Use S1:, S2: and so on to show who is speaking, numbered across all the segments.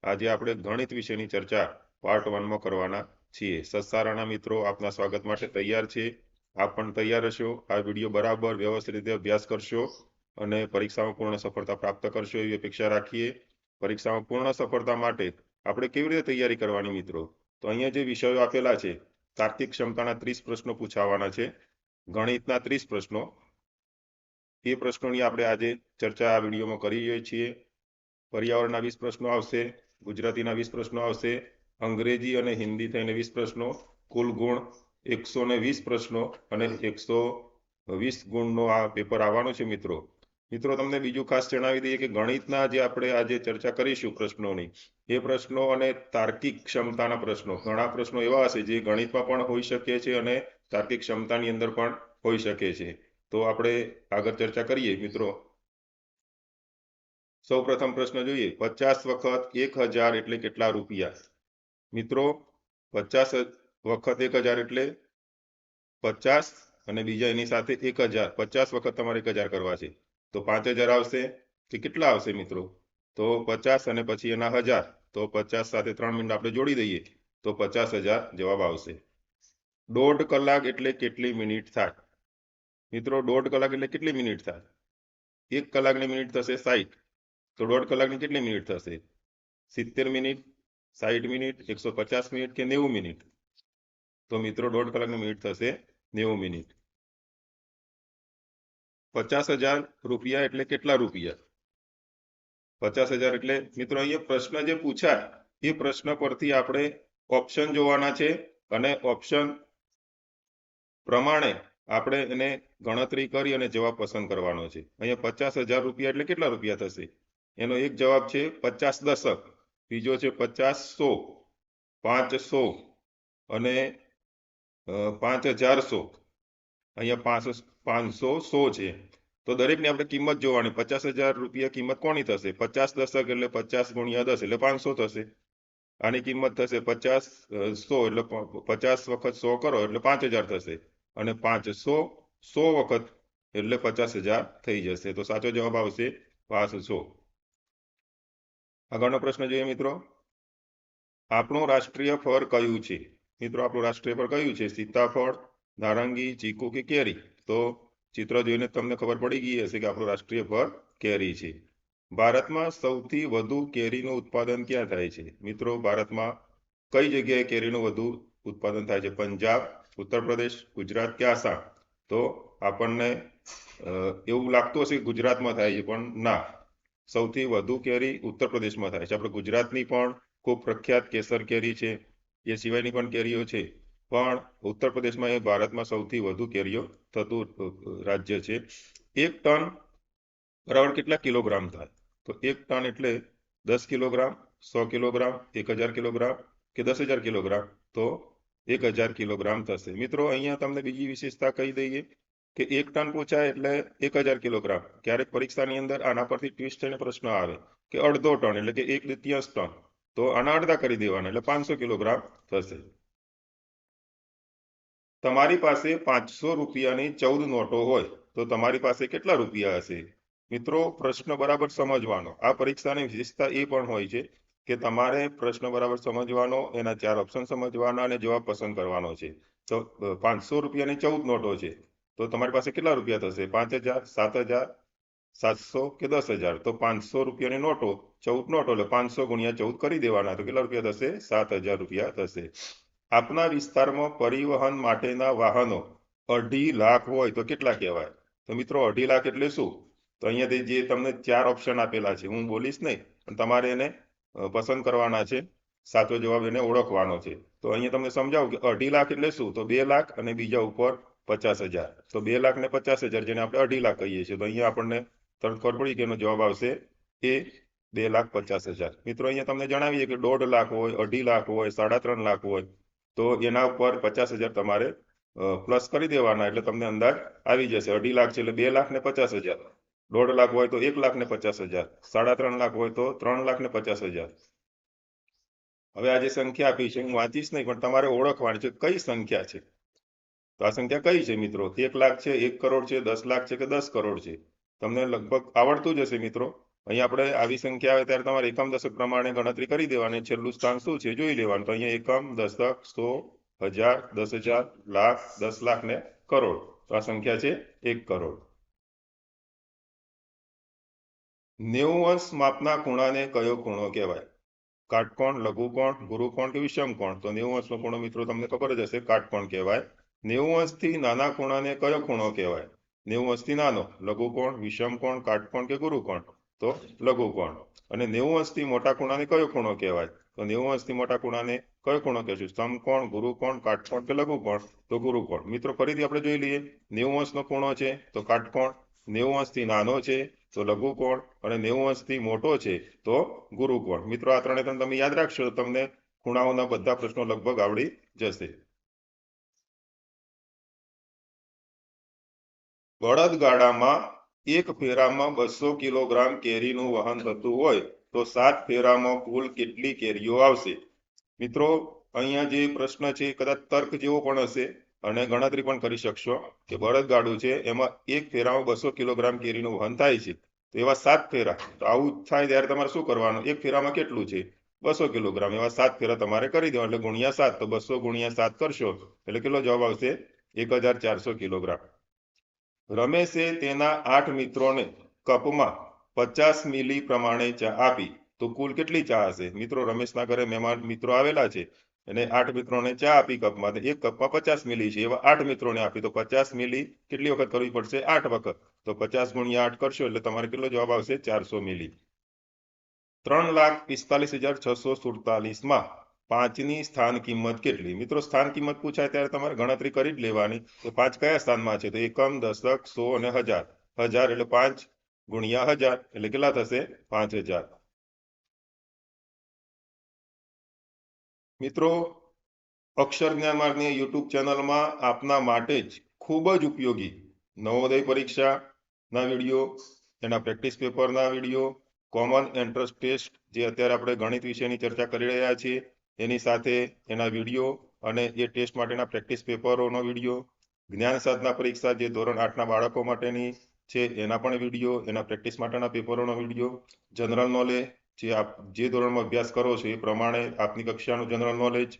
S1: આજે આપણે ગણિત વિશેની ચર્ચા પાર્ટ 1 માં કરવાના છીએ। સત્સારાના મિત્રો આપના સ્વાગત માટે તૈયાર છે। આપ પણ તૈયાર હશો। આ વિડીયો બરાબર વ્યવસ્થિત રીતે અભ્યાસ કરશો અને પરીક્ષામાં પૂર્ણ સફળતા પ્રાપ્ત કરશો એવી અપેક્ષા રાખીએ। પરીક્ષામાં પૂર્ણ સફળતા માટે આપણે કેવી રીતે તૈયારી કરવાની મિત્રો? તો અહીંયા જે વિષયો આપેલા છે, તાર્કિક ક્ષમતાના 30 પ્રશ્નો પૂછાવાના છે, ગણિતના 30 પ્રશ્નો, એ પ્રશ્નોની આપણે આજે ચર્ચા આ વિડીયોમાં કરીએ છીએ। पर्यावरणના 20 પ્રશ્નો આવશે, ગુજરાતીના 20 પ્રશ્નો આવશે, અંગ્રેજી અને હિન્દી થઈને 20 પ્રશ્નો, કુલ ગુણ 120 પ્રશ્નો અને 120 ગુણનો આ પેપર આવવાનો છે મિત્રો। તમને બીજું ખાસ જણાવી દઈએ કે ગણિતના જે આપણે આજે ચર્ચા કરીશું પ્રશ્નોની, એ પ્રશ્નો અને તાર્કિક ક્ષમતાના પ્રશ્નો, ઘણા પ્રશ્નો એવા હશે જે ગણિતમાં પણ હોઈ શકે છે અને તાર્કિક ક્ષમતાની અંદર પણ હોઈ શકે છે। તો આપણે આગળ ચર્ચા કરીએ મિત્રો। સૌ પ્રથમ પ્રશ્ન જોઈએ, 50 વખત 1000 એટલે કેટલા રૂપિયા? મિત્રો 50 વખત 1000 એટલે 50 અને બીજા એની સાથે 1000, 50 વખત તમારે 1000 કરવા છે તો 5000 આવશે કે કેટલા આવશે મિત્રો? તો 50 અને પછી એના 1000, તો 50 સાથે 3 મિનિટ આપણે જોડી દઈએ તો 50000 જવાબ આવશે। દોઢ કલાક એટલે કેટલી મિનિટ થાય? મિત્રો દોઢ કલાક એટલે કેટલી મિનિટ થાય? 1 કલાકની મિનિટ થશે 60, તો દોઢ કલાકની કેટલી મિનિટ થશે? 70 મિનિટ, 60 મિનિટ, 150 મિનિટ કે 90 મિનિટ? તો મિત્રો દોઢ કલાકની મિનિટ થશે 90 મિનિટ। 50000 રૂપિયા એટલે કેટલા રૂપિયા? 50000 એટલે મિત્રો અહીંયા પ્રશ્ન જે પૂછાય એ પ્રશ્ન પરથી આપણે ઓપ્શન જોવાના છે અને ઓપ્શન પ્રમાણે આપણે એને ગણતરી કરી અને જવાબ પસંદ કરવાનો છે। અહીંયા 50000 રૂપિયા એટલે કેટલા રૂપિયા થશે? એનો એક જવાબ છે 50 દશક, બીજો છે 50 100, 500 અને 5100। અહીંયા 500 100 છે, તો દરેકની આપણે કિંમત જોવાની। 50000 રૂપિયા કિંમત કોની થશે? 50 દશક એટલે 50 ગુણ્યા 10 એટલે 500 થશે। આની કિંમત થશે 50 100 એટલે 50 વખત 100 કરો એટલે 5000 થશે અને 500 100 વખત એટલે 50000 થઈ જશે। તો સાચો જવાબ આવશે 500। આગળનો પ્રશ્ન જોઈએ મિત્રો, આપણું રાષ્ટ્રીય ફળ કયું છે? મિત્રો આપણું રાષ્ટ્રીય ફળ કયું છે? સીતાફળ, નારંગી, ચીકુ કે કેરી? તો ચિત્ર જોઈને તમને ખબર પડી ગઈ હશે કે આપણું રાષ્ટ્રીય ફળ કેરી છે। ભારતમાં સૌથી વધુ કેરીનું ઉત્પાદન ક્યાં થાય છે? મિત્રો ભારતમાં કઈ જગ્યાએ કેરીનું વધુ ઉત્પાદન થાય છે? પંજાબ, ઉત્તર પ્રદેશ, ગુજરાત કે આસામ? તો આપણને એવું લાગતું હશે કે ગુજરાતમાં થાય છે, પણ ના, સૌથી વધુ કેરી ઉત્તર પ્રદેશમાં થાય છે। આપણે ગુજરાતની પણ ખૂબ પ્રખ્યાત કેસર કેરી છે, એ સિવાયની પણ કેરીઓ છે, પણ ઉત્તર પ્રદેશમાં એ ભારતમાં સૌથી વધુ કેરીઓ થતું રાજ્ય છે। 1 ટન બરાબર કેટલા કિલોગ્રામ થાય? તો 1 ટન એટલે 10 કિલોગ્રામ, 100 કિલોગ્રામ, 1000 કિલોગ્રામ કે 10000 કિલોગ્રામ? તો 1000 કિલોગ્રામ થશે। મિત્રો અહીંયા તમને બીજી વિશેષતા કહી દઈએ કે 1 ટન પૂછાય એટલે 1000 કિલોગ્રામ। ક્યારેક પરીક્ષાની અંદર આના પરથી ટ્વિસ્ટ થઈને પ્રશ્ન આવે કે અડધો ટન એટલે કે 1/3 ટન, તો આના અડધા કરી દેવાના એટલે 500 કિલોગ્રામ થશે। તમારી પાસે 500 રૂપિયાની 14 નોટો હોય તો તમારી પાસે કેટલા રૂપિયા હશે? મિત્રો પ્રશ્ન બરાબર સમજવાનો। આ પરીક્ષાની વિશેષતા એ પણ હોય છે કે તમારે પ્રશ્ન બરાબર સમજવાનો, એના 4 ઓપ્શન સમજવાના અને જવાબ પસંદ કરવાનો છે। તો 500 રૂપિયાની 14 નોટો છે, તો તમારી પાસે કેટલા રૂપિયા થશે? 5000, 7000, 700 કે 10000? તો 500 રૂપિયાની નોટો, 14 નોટો એટલે 500 ગુણ્યા 14 કરી દેવાના, તો કેટલા રૂપિયા થશે? 7000 રૂપિયા થશે। આપના વિસ્તારમાં પરિવહન માટેના વાહનો 2.5 લાખ હોય તો કેટલા કહેવાય? તો મિત્રો 2.5 લાખ એટલે શું? તો અહીંયાથી જે તમને 4 ઓપ્શન આપેલા છે, હું બોલીશ નહીં, પણ તમારે એને પસંદ કરવાના છે, સાચો જવાબ એને ઓળખવાનો છે। તો અહીંયા તમને સમજાવું કે 2.5 લાખ એટલે શું? તો 2 લાખ અને બીજા ઉપર 50000, તો 2 લાખ ને 50000 જેને આપણે 2.5 લાખ કહીએ છીએ। તો અહીંયા આપણને તરત ખબર પડી કે એનો જવાબ આવશે એ 2,50,000। મિત્રો અહીંયા તમને જણાવીએ કે 1.5 લાખ હોય, 2.5 લાખ હોય, 3.5 લાખ હોય, તો એના ઉપર 50,000 તમારે પ્લસ કરી દેવાના એટલે તમને અંદાજ આવી જશે। 2.5 લાખ છે એટલે 2,50,000, 1.5 લાખ હોય તો 1,50,000, 3.5 લાખ હોય તો 3,50,000। હવે આ જે સંખ્યા આપી છે હું વાંચીશ નહીં, પણ તમારે ઓળખવાની છે કઈ સંખ્યા છે। તો આ સંખ્યા કઈ છે મિત્રો? 1 લાખ છે, 1 કરોડ છે, 10 લાખ છે કે 10 કરોડ છે? તમને લગભગ આવડતું જ હશે મિત્રો, અહીંયા આપણે આવી સંખ્યા આવે ત્યારે તમારે એકમ દશક પ્રમાણે ગણતરી કરી દેવાની, છેલ્લું સ્થાન શું છે જોઈ લેવાનું. તો અહીંયા એકમ, દશક, 100, 1000, 10,000, લાખ, 10 લાખ ને કરોડ. તો આ સંખ્યા છે 1 કરોડ. 90 અંશ માપના ખૂણાને કયો ખૂણો કહેવાય? કાટકોણ, લઘુકોણ, ગુરુકોણ કે વિષમકોણ? તો 90 અંશનો ખૂણો મિત્રો તમને ખબર જ હશે, કાટકોણ કહેવાય. 90 અંશથી નાના ખૂણાને કયો ખૂણો કહેવાય? 90 અંશથી નાનો, લઘુકોણ, વિષમકોણ, કાટકોણ કે ગુરુકોણ? તો લઘુકોણ. અને 90 અંશથી મોટા ખૂણાને કયો ખૂણો કહેવાય? તો 90 અંશથી મોટા ખૂણાને કયો ખૂણો કહેશું? સમકોણ, ગુરુકોણ, કાટકોણ કે લઘુકોણ? તો ગુરુકોણ. મિત્રો ફરીથી આપણે જોઈ લઈએ. 90 અંશનો ખૂણો છે તો કાટકોણ, 90 અંશથી નાનો છે તો લઘુકોણ, અને 90 અંશથી મોટો છે તો ગુરુકોણ. મિત્રો આ ત્રણે તમે યાદ રાખશો તો તમને ખૂણાઓના બધા પ્રશ્નો લગભગ આવડી જશે. બળદગાડામાં એક ફેરામાં 200 કિલોગ્રામ કેરીનું વહન થતું હોય તો 7 ફેરામાં કુલ કેટલી કેરીઓ આવશે? મિત્રો અહીંયા જે પ્રશ્ન છે કદાચ તર્ક જેવો પણ હશે અને ગણતરી પણ કરી શકશો કે બળદગાડું છે એમાં એક ફેરામાં 200 કિલોગ્રામ કેરીનું વહન થાય છે, તો એવા 7 ફેરા. તો આવું થાય ત્યારે તમારે શું કરવાનું? એક ફેરામાં કેટલું છે? 200 કિલોગ્રામ. એવા 7 ફેરા તમારે કરી દેવા, એટલે ગુણ્યા 7. તો 200 ગુણ્યા 7 કરશો એટલે કેટલો જવાબ આવશે? 1400 કિલોગ્રામ. રમેશે તેના 8 મિત્રોને કપમાં 50 મિલી પ્રમાણે ચા આપી તો કુલ કેટલી ચા હશે? મિત્રો રમેશના ઘરે મહેમાન મિત્રો આવેલા છે અને 8 મિત્રોને ચા આપી કપમાં, એક કપમાં 50 મિલી છે, એવા 8 મિત્રોને આપી તો 50 મિલી કેટલી વખત કરવી પડશે? 8 વખત. તો 50 ગુણ્યા 8 કરશો એટલે તમારે કેટલો જવાબ આવશે? 400 મિલી. 3,45,647 માં 5ની સ્થાન કિંમત કેટલી? મિત્રો સ્થાન કિંમત પૂછાય ત્યારે તમારે ગણતરી કરી જ લેવાની. તો 5 કયા સ્થાનમાં છે? તો એકમ, દશક, 100 અને 1000. 1000 એટલે 5 ગુણ્યા 1000 એટલે કેટલા થશે? 5000. મિત્રો અક્ષર જ્ઞાન માર્ગની યુટ્યુબ ચેનલમાં આપના માટે જ ખૂબ જ ઉપયોગી નવોદય પરીક્ષાના વિડીયો, એના પ્રેક્ટિસ પેપરના વિડીયો, કોમન એન્ટ્રન્સ ટેસ્ટ જે અત્યારે આપણે ગણિત વિષયની ચર્ચા કરી રહ્યા છીએ એની સાથે એના વિડીયો, અને એ ટેસ્ટ માટેના પ્રેક્ટિસ પેપરોનો વિડીયો, જ્ઞાન સાધના પરીક્ષા જે ધોરણ 8ના બાળકો માટેની છે એના પણ વિડીયો, એના પ્રેક્ટિસ માટેના પેપરોનો વિડીયો, જનરલ નોલેજ જે ધોરણમાં અભ્યાસ કરો છો એ પ્રમાણે આપની કક્ષાનું જનરલ નોલેજ,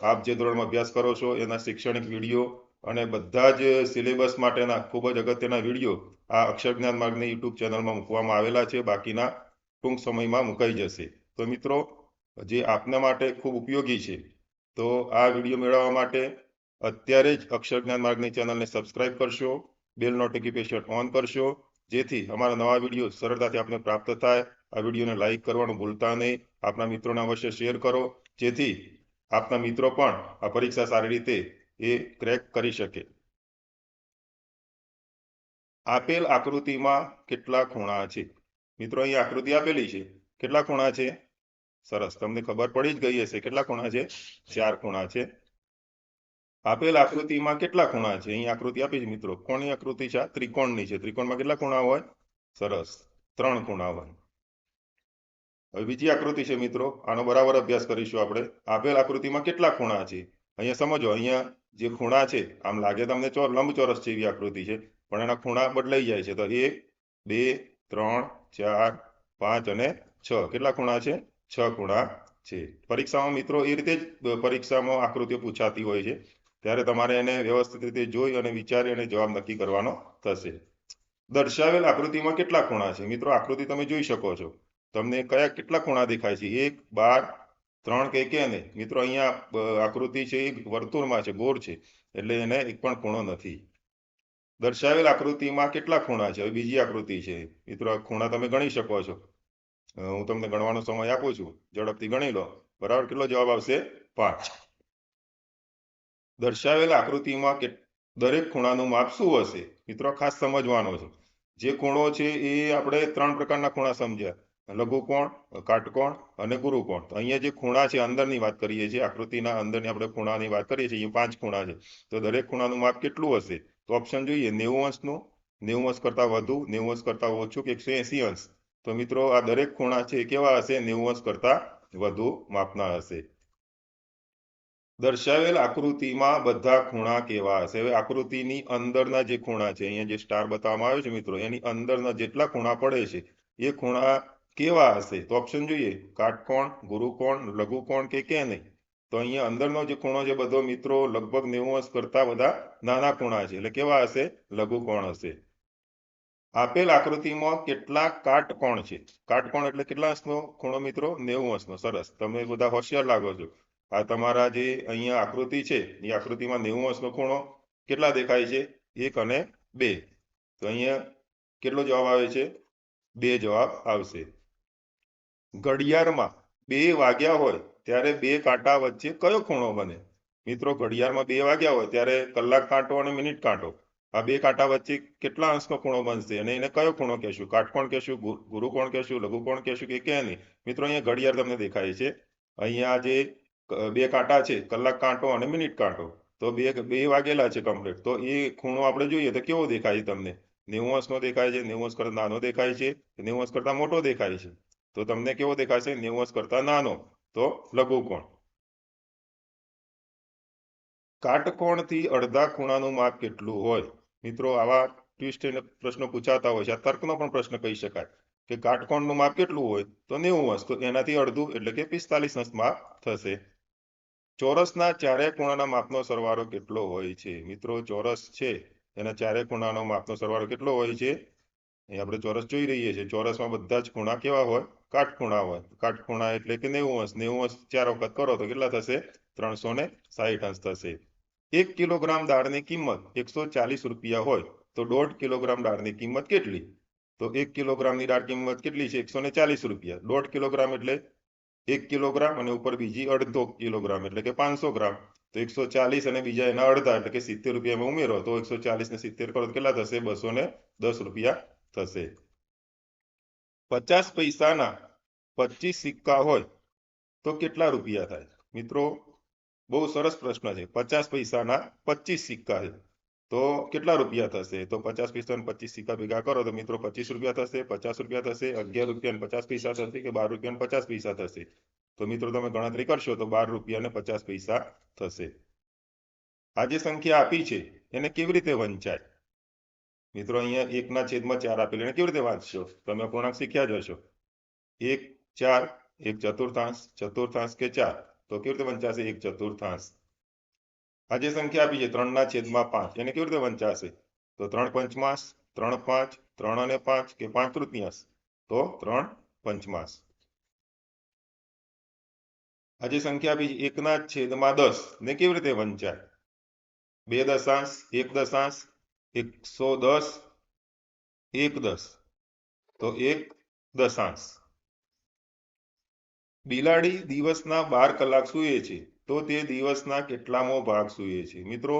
S1: આપ જે ધોરણમાં અભ્યાસ કરો છો એના શૈક્ષણિક વિડીયો, અને બધા જ સિલેબસ માટેના ખૂબ જ અગત્યના વિડીયો આ અક્ષર જ્ઞાન માર્ગની યુટ્યુબ ચેનલમાં મૂકવામાં આવેલા છે. બાકીના ટૂંક સમયમાં મુકાઈ જશે. તો મિત્રો જે આપના માટે ખૂબ ઉપયોગી છે, તો આ વિડીયો મેળવવા માટે અત્યારે જ અક્ષર જ્ઞાન માર્ગની ચેનલને સબસ્ક્રાઇબ કરશો, બેલ નોટિફિકેશન ઓન કરશો, જેથી અમારા નવા વિડીયો સરળતાથી આપને પ્રાપ્ત થાય. આ વિડીયોને લાઈક કરવાનું ભૂલતા નહીં. આપના મિત્રોને અવશ્ય શેર કરો, જેથી આપના મિત્રો પણ આ પરીક્ષા સારી રીતે એ ક્રેક કરી શકે. આપેલ આકૃતિમાં કેટલા ખૂણા છે? મિત્રો અહીં આકૃતિ આપેલી છે, કેટલા ખૂણા છે? સરસ, તમને ખબર પડી જ ગઈ હશે કેટલા ખૂણા છે? 4 ખૂણા છે. આપેલ આકૃતિમાં કેટલા ખૂણા છે? અહીં આકૃતિ આપી છે મિત્રો, કોની આકૃતિ છે? ત્રિકોણની છે. ત્રિકોણમાં કેટલા ખૂણા હોય? સરસ, 3 ખૂણા હોય. હવે બીજી આકૃતિ છે મિત્રો, આનો બરાબર અભ્યાસ કરીશું આપણે. આપેલ આકૃતિમાં કેટલા ખૂણા છે? અહીંયા સમજો, અહીંયા જે ખૂણા છે આમ લાગે તમને લંબચોરસ જેવી આકૃતિ છે, પણ એના ખૂણા બદલાઈ જાય છે. તો 1, 2, 3, 4, 5 અને 6. કેટલા ખૂણા છે? 6 ખૂણા છે. પરીક્ષામાં મિત્રો એ રીતે જ પરીક્ષામાં આકૃતિઓ પૂછાતી હોય છે, ત્યારે તમારે એને વ્યવસ્થિત રીતે જોઈ અને વિચારી અને જવાબ નક્કી કરવાનો થશે. દર્શાવેલ આકૃતિમાં કેટલા ખૂણા છે? મિત્રો આકૃતિ તમે જોઈ શકો છો, તમને કેટલા ખૂણા દેખાય છે? 1, 12, 3 કે નહીં? મિત્રો અહીંયા આકૃતિ છે એ વર્તુળમાં છે, ગોળ છે, એટલે એને એક પણ ખૂણો નથી. દર્શાવેલ આકૃતિમાં કેટલા ખૂણા છે? હવે બીજી આકૃતિ છે મિત્રો, આ ખૂણા તમે ગણી શકો છો. હું તમને ગણવાનો સમય આપું છું, ઝડપથી ગણી લો. બરાબર, કેટલો જવાબ આવશે? 5. દર્શાવેલ આકૃતિમાં દરેક ખૂણાનું માપ શું હશે? મિત્રો ખાસ સમજવાનો છે. જે ખૂણો છે એ આપણે 3 પ્રકારના ખૂણા સમજ્યા, લઘુકોણ, કાટકોણ અને ગુરુકોણ. તો અહીંયા જે ખૂણા છે અંદરની વાત કરીએ છીએ, આકૃતિના અંદરની આપણે ખૂણાની વાત કરીએ છીએ. અહીંયા 5 ખૂણા છે, તો દરેક ખૂણાનું માપ કેટલું હશે? તો ઓપ્શન જોઈએ, 90 અંશનું, 90 અંશ કરતા વધુ, 90 અંશ કરતા ઓછું કે 180 અંશ. તો મિત્રો આ દરેક ખૂણા છે કેવા હશે? 90 અંશ કરતા વધુ માપના હશે. દર્શાવેલ આકૃતિમાં બધા ખૂણા કેવા હશે? હવે આકૃતિની અંદરના જે ખૂણા છે, અહીંયા જે સ્ટાર બતાવવામાં આવ્યો છે મિત્રો, એની અંદરના જેટલા ખૂણા પડે છે એ ખૂણા કેવા હશે? તો ઓપ્શન જોઈએ, કાટકોણ, ગુરુકોણ, લઘુકોણ કે નહીં? તો અહીંયા અંદરનો જે ખૂણો છે બધો મિત્રો લગભગ 90 કરતા બધા નાના ખૂણા છે, એટલે કેવા હશે? લઘુકોણ હશે. આપેલ આકૃતિમાં કેટલા કાટકોણ છે? કાટકોણ એટલે કેટલા અંશનો ખૂણો મિત્રો? 90 અંશનો. સરસ, તમે બધા હોશિયાર લાગો છો. આ તમારા જે અહીંયા આકૃતિ છે એ આકૃતિમાં 90 અંશનો ખૂણો કેટલા દેખાય છે? 1 અને 2. તો અહીંયા કેટલો જવાબ આવે છે? 2 જવાબ આવશે. ઘડિયાળમાં 2 વાગ્યા હોય ત્યારે 2 કાંટા વચ્ચે કયો ખૂણો બને? મિત્રો ઘડિયાળમાં 2 વાગ્યા હોય ત્યારે કલાક કાંટો અને મિનિટ કાંટો, આ 2 કાંટા વચ્ચે કેટલા અંશનો ખૂણો બનશે અને એને કયો ખૂણો કહેશું? કાટકોણ કહેશું, ગુરુકોણ કહેશું, લઘુકોણ કહેશું કે નહીં? મિત્રો અહીંયા ઘડિયાળ તમને દેખાય છે. અહીંયા જે 2 કાંટા છે, કલાક કાંટો અને મિનિટ કાંટો, તો બે વાગેલા છે કમ્પ્લીટ. તો એ ખૂણો આપણે જોઈએ તો કેવો દેખાય છે તમને? 90 અંશનો દેખાય છે, 90 અંશ કરતા નાનો દેખાય છે, 90 અંશ કરતા મોટો દેખાય છે? તો તમને કેવો દેખાશે? 90 અંશ કરતા નાનો, તો લઘુકોણ. કાટકોણથી અડધા ખૂણાનું માપ કેટલું હોય? મિત્રો આવા ટ્વિસ્ટ પ્રશ્નો પૂછાતા હોય છે. આ તર્કનો પણ પ્રશ્ન કહી શકાય કે કાટકોણનું માપ કેટલું હોય? તો 90 અંશ. તો એનાથી અડધું એટલે કે 45 અંશ માપ થશે. ચોરસના ચારે ખૂણાના માપનો સરવાળો કેટલો હોય છે? મિત્રો ચોરસ છે એના ચારે ખૂણાનો માપનો સરવાળો કેટલો હોય છે? અહીં આપણે ચોરસ જોઈ રહીએ છીએ. ચોરસમાં બધા જ ખૂણા કેવા હોય? કાટખૂણા હોય. કાટખૂણા એટલે કે 90 અંશ. 90 અંશ 4 વખત કરો તો કેટલા થશે? 360 અંશ થશે. 1 કિલોગ્રામ દાળની કિંમત 140 રૂપિયા હોય તો 1.5 કિલોગ્રામ દાળની કિંમત કેટલી? તો 1 કિલોગ્રામની દાળ કિંમત કેટલી છે? 140 રૂપિયા. 1.5 કિલોગ્રામ એટલે 1 કિલોગ્રામ અને ઉપર બીજી અડધો કિલોગ્રામ એટલે કે 500 ગ્રામ. તો 140 અને બીજા એના અડધા એટલે કે 70 રૂપિયામાં ઉમેરો તો 140 ને 70 કરો તો કેટલા થશે? 210 રૂપિયા થશે. 50 પૈસાના 25 સિક્કા હોય તો કેટલા રૂપિયા થાય? મિત્રો બહુ સરસ પ્રશ્ન છે. 50 પૈસાના 25 સિક્કા છે તો કેટલા રૂપિયા થશે? તો 50 પૈસા અને 25 સિક્કા ભેગા કરો તો મિત્રો 25 રૂપિયા થશે, 50 રૂપિયા થશે, 11 રૂપિયા અને 50 પૈસા થશે કે 12 રૂપિયા અને 50 પૈસા થશે? તો મિત્રો તમે ગણતરી કરશો તો 12 રૂપિયા અને 50 પૈસા થશે. આ જે સંખ્યા આપી છે એને કેવી રીતે વંચાય? મિત્રો અહીંયા 1/4 આપેલું, એને કેવી રીતે વાંચશો? તમે અપૂર્ણાંક શીખ્યા જ હશો. 1 4 1 ચતુર્થાંશ, ચતુર્થાંશ કે 4, તો કેવી રીતે વંચાશે? 1 ચતુર્થાંશ. આ જે સંખ્યા આપી છે 3/5, એને કેવી રીતે વંચાશે? તો 3 પંચમાંશ, 3 5, 3 અને 5 કે 5 તૃતીયાંશ, તો 3 પંચમાંશ. આ જે સંખ્યા આપી છે 1/10 ને કેવી રીતે વંચાય? 2 દશાંશ, 1 દશાંશ, 110, 1 10, તો 1 દશાંશ. બિલાડી દિવસના 12 કલાક સૂએ છે તો તે દિવસના કેટલામો ભાગ સૂએ છે? મિત્રો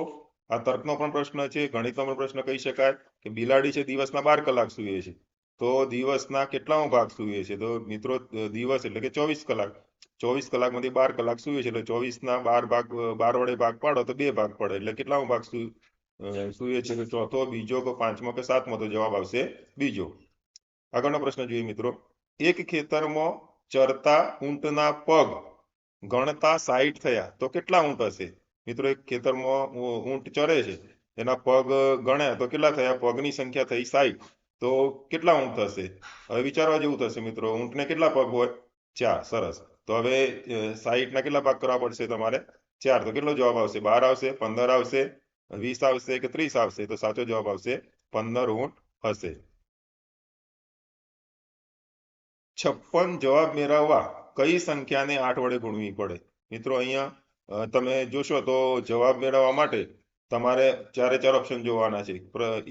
S1: આ તર્કનો પણ પ્રશ્ન છે, ગણિતનો પણ પ્રશ્ન કહી શકાય કે બિલાડી છે દિવસના 12 કલાક સૂએ છે તો દિવસના કેટલામો ભાગ સૂએ છે? તો મિત્રો દિવસ એટલે કે 24 કલાક. 24 કલાકમાંથી 12 કલાક સૂએ છે એટલે 24 ના 12 વડે ભાગ પાડો તો 2 ભાગ પડે એટલે કેટલામો ભાગ સૂએ છે? કે ચોથો, બીજો કે પાંચમો કે સાતમો? તો જવાબ આવશે બીજો. આગળનો પ્રશ્ન જોઈએ મિત્રો. એક ખેતરમાં ચરતા ઊંટના પગ ગણતા 60 થયા તો કેટલા ઊંટ હશે? મિત્રો એક ખેતરમાં ઊંટ ચરે છે, એના પગ ગણ્યા તો કેટલા થયા? પગની સંખ્યા થઈ 60, તો કેટલા ઊંટ થશે? હવે વિચારવા જેવું થશે મિત્રો. ઊંટને કેટલા પગ હોય? 4. સરસ. તો હવે 60 ના કેટલા ભાગ કરવા પડશે તમારે? 4. તો કેટલો જવાબ આવશે? 12 આવશે, 15 આવશે, 20 આવશે કે 30 આવશે? તો સાચો જવાબ આવશે 15 ઊંટ હશે. 56 જવાબ મેળવવા કઈ સંખ્યાને 8 વડે ગુણવી પડે? મિત્રો અહીંયા તમે જોશો તો જવાબ મેળવવા માટે તમારે 4 ઓપ્શન જોવાના છે.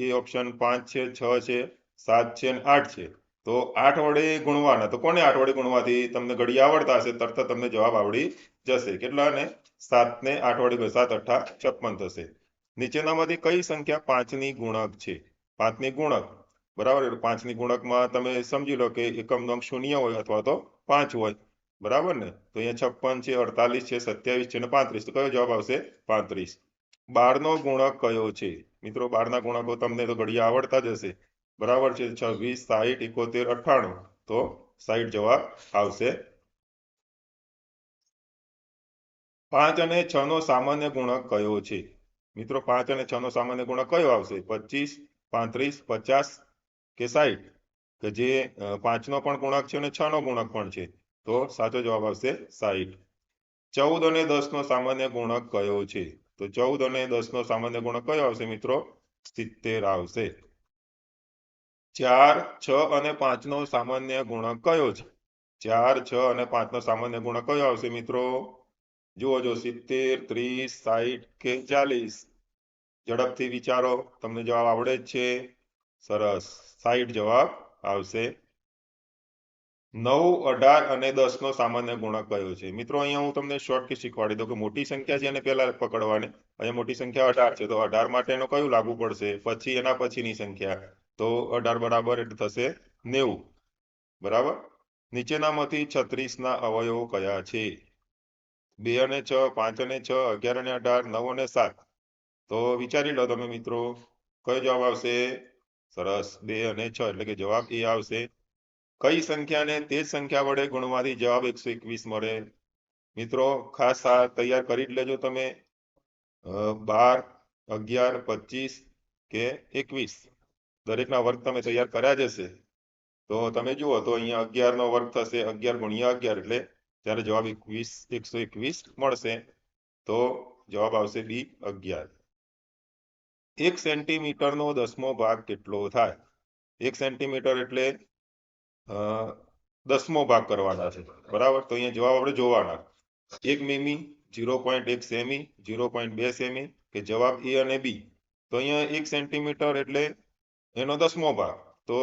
S1: એ ઓપ્શન 5 છે, 6 છે, 7 છે અને 8 છે. તો 8 વડે ગુણવાના. તો કોને 8 વડે ગુણવાથી તમને ઘડી આવડતા હશે, તરત તમને જવાબ આવડી જશે. કેટલા? ને 7 ને 8 વડે 7 8 56 થશે. નીચેનામાંથી કઈ સંખ્યા 5ની ગુણક છે? 5ની ગુણક, બરાબર. 5ની ગુણકમાં તમે સમજી લો કે એકમનો અંક 0 હોય અથવા તો 5 હોય, બરાબર ને? તો અહીંયા 56 છે, 48 છે, 27 છે અને 35. તો કયો જવાબ આવશે? 35. 12નો ગુણક કયો છે? મિત્રો 12ના ગુણકો તમને તો ઘડિયા આવડતા જ હશે, બરાબર છે. 26, 60, 71, 98, તો 60 જવાબ આવશે. 5 અને 6 નો સામાન્ય ગુણક કયો છે? મિત્રો 5 અને 6 નો સામાન્ય ગુણક કયો આવશે? 25, 35, 50 કે 60? કે જે 5નો પણ ગુણક છે અને 6નો ગુણક પણ છે, તો સાચો જવાબ આવશે 60. 14 અને 10નો સામાન્ય ગુણક કયો છે? તો 14 અને 10નો સામાન્ય ગુણક કયો આવશે મિત્રો? 70 આવશે. 4, 6 અને 5નો સામાન્ય ગુણક કયો છે? 4, 6 અને 5નો સામાન્ય ગુણક કયો આવશે મિત્રો? જુઓ 70, 30, 60 કે 40? ઝડપથી વિચારો, તમને જવાબ આવડે જ છે. સરસ, 60 જવાબ આવશે. 9, 18 અને 10નો સામાન્ય ગુણક કયો છે? મિત્રો અહીંયા હું તમને શોર્ટકટ શીખવાડી દઉં કે મોટી સંખ્યા છે એને પહેલા પકડવાની. અહીંયા મોટી સંખ્યા 18 છે, તો 18 માટેનો કયું લાગુ પડશે? પછી એના પછીની સંખ્યા, તો 18 બરાબર એટલે થશે 90. બરાબર. નીચેનામાંથી 36ના અવયવો કયા છે? 2 અને 6, 5 અને 6, 11 અને 18, 9 અને 7. તો વિચારી લો તમે મિત્રો, કયો જવાબ આવશે? સરસ, 2 અને 6, એટલે કે જવાબ એ આવશે. કઈ સંખ્યાને તે જ સંખ્યા વડે ગુણવાથી જવાબ 121 મળે? મિત્રો ખાસ આ તૈયાર કરી જ લેજો તમે. 12, 11, 25 કે 21 દરેકના વર્ગ તમે તૈયાર કર્યા જ હશે. તો તમે જુઓ તો અહીંયા 11નો વર્ગ થશે 11 ગુણ્યા 11, એટલે ત્યારે જવાબ 121 મળશે. તો જવાબ આવશે બી 11. 1 સેન્ટીમીટરનો 10મો ભાગ કેટલો થાય? 1 સેન્ટીમીટર એટલે 10મો ભાગ કરવાના છે. બરાબર. તો અહીંયા જવાબ આપણે જોવાના. 1 મીમી, 0.1 સેમી, 0.2 સેમી કે જવાબ એ અને બી? તો અહીંયા 1 સેન્ટીમીટર એટલે એનો 10મો ભાગ, તો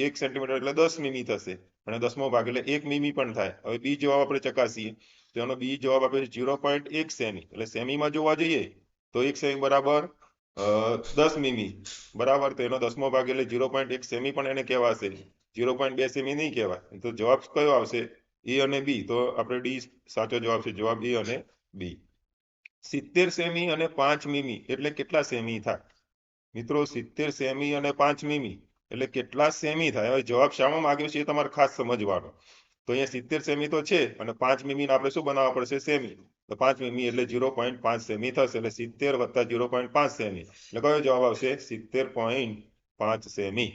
S1: 1 સેન્ટીમીટર એટલે 10 મીમી થશે, અને 10મો ભાગ એટલે 1 મીમી પણ થાય. હવે બી જવાબ આપણે ચકાસીએ, તો એનો બી જવાબ આપે 0.1 સેમી, એટલે સેમીમાં જોવા જઈએ તો 1 સેમી બરાબર 10 મીમી. બરાબર. તો એનો 10મો ભાગ એટલે 0.1 સેમી પણ એને કહેવાશે, 0.2 સેમી નહીં કહેવાય. તો જવાબ કયો આવશે? એ અને બી. તો આપણે ડી સાચો જવાબ છે, જવાબ એ અને બી. 70 સેમી અને 5 મીમી એટલે કેટલા સેમી થાય? મિત્રો 70 સેમી અને 5 મીમી એટલે કેટલા સેમી થાય? હવે જવાબ શામાં માંગ્યો છે એ તમારે ખાસ સમજવાનો. તો અહીંયા 70 સેમી તો છે, અને 5 મીમીને આપણે શું બનાવવા પડશે? સેમી. તો 5 મીમી એટલે 0.5 સેમી થશે, એટલે 70 વત્તા 0.5 સેમી, એટલે કયો જવાબ આવશે? 70.5 સેમી.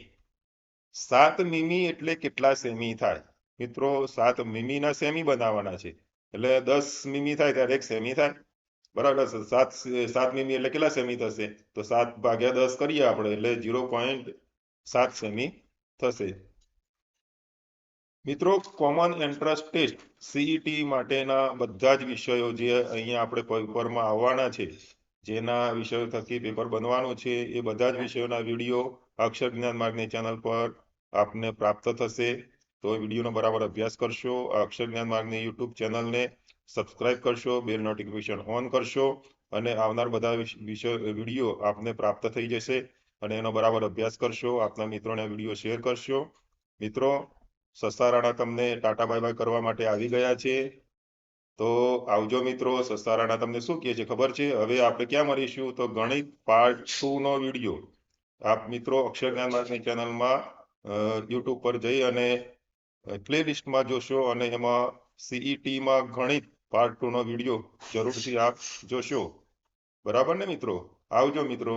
S1: 7 મીમી એટલે કેટલા સેમી થાય? મિત્રો 7 મીમીના સેમી બનાવવાના છે, એટલે 10 મીમી થાય ત્યારે 1 સેમી થાય. બરાબર. 7 મીમી એટલે કેટલા સેમી થશે? તો 7 ભાગ્યા 10 કરીએ આપણે, એટલે 0.7 સેમી થશે. મિત્રો કોમન એન્ટ્રન્સ ટેસ્ટ સીઈટી માટેના બધા જ વિષયો જે અહીંયા આપણે પેપરમાં આવવાના છે, જેના વિષયો થકી પેપર બનવાનું છે, એ બધા જ વિષયોના વિડીયો અક્ષર જ્ઞાન માર્ગની ચેનલ પર આપને પ્રાપ્ત થશે. તો વિડીયોનો બરાબર અભ્યાસ કરશો. અક્ષર જ્ઞાન માર્ગની યુટ્યુબ ચેનલને સબસ્ક્રાઇબ કરશો, બેલ નોટિફિકેશન ઓન કરશો, અને આવનાર બધા વિડીયો આપને પ્રાપ્ત થઈ જશે. અને એનો બરાબર અભ્યાસ કરશો. આપના મિત્રોને વિડીયો શેર કરશો. મિત્રો સસ્તા રાણા તમને ટાટા બાય બાય કરવા માટે આવી ગયા છે. તો આવજો મિત્રો. સસ્તા રાણા તમને શું કહે છે ખબર છે? હવે આપણે ક્યાં મળીશું? તો ગણિત પાર્ટ 2 નો વિડીયો આપ મિત્રો અક્ષર જ્ઞાન માર્ગની ચેનલમાં યુટ્યુબ પર જઈ અને પ્લે લિસ્ટમાં જોશો, અને એમાં સીઈટીમાં ગણિત પાર્ટ 2 નો વિડીયો જરૂરથી આપ જોશો. બરાબર ને મિત્રો? આવજો મિત્રો.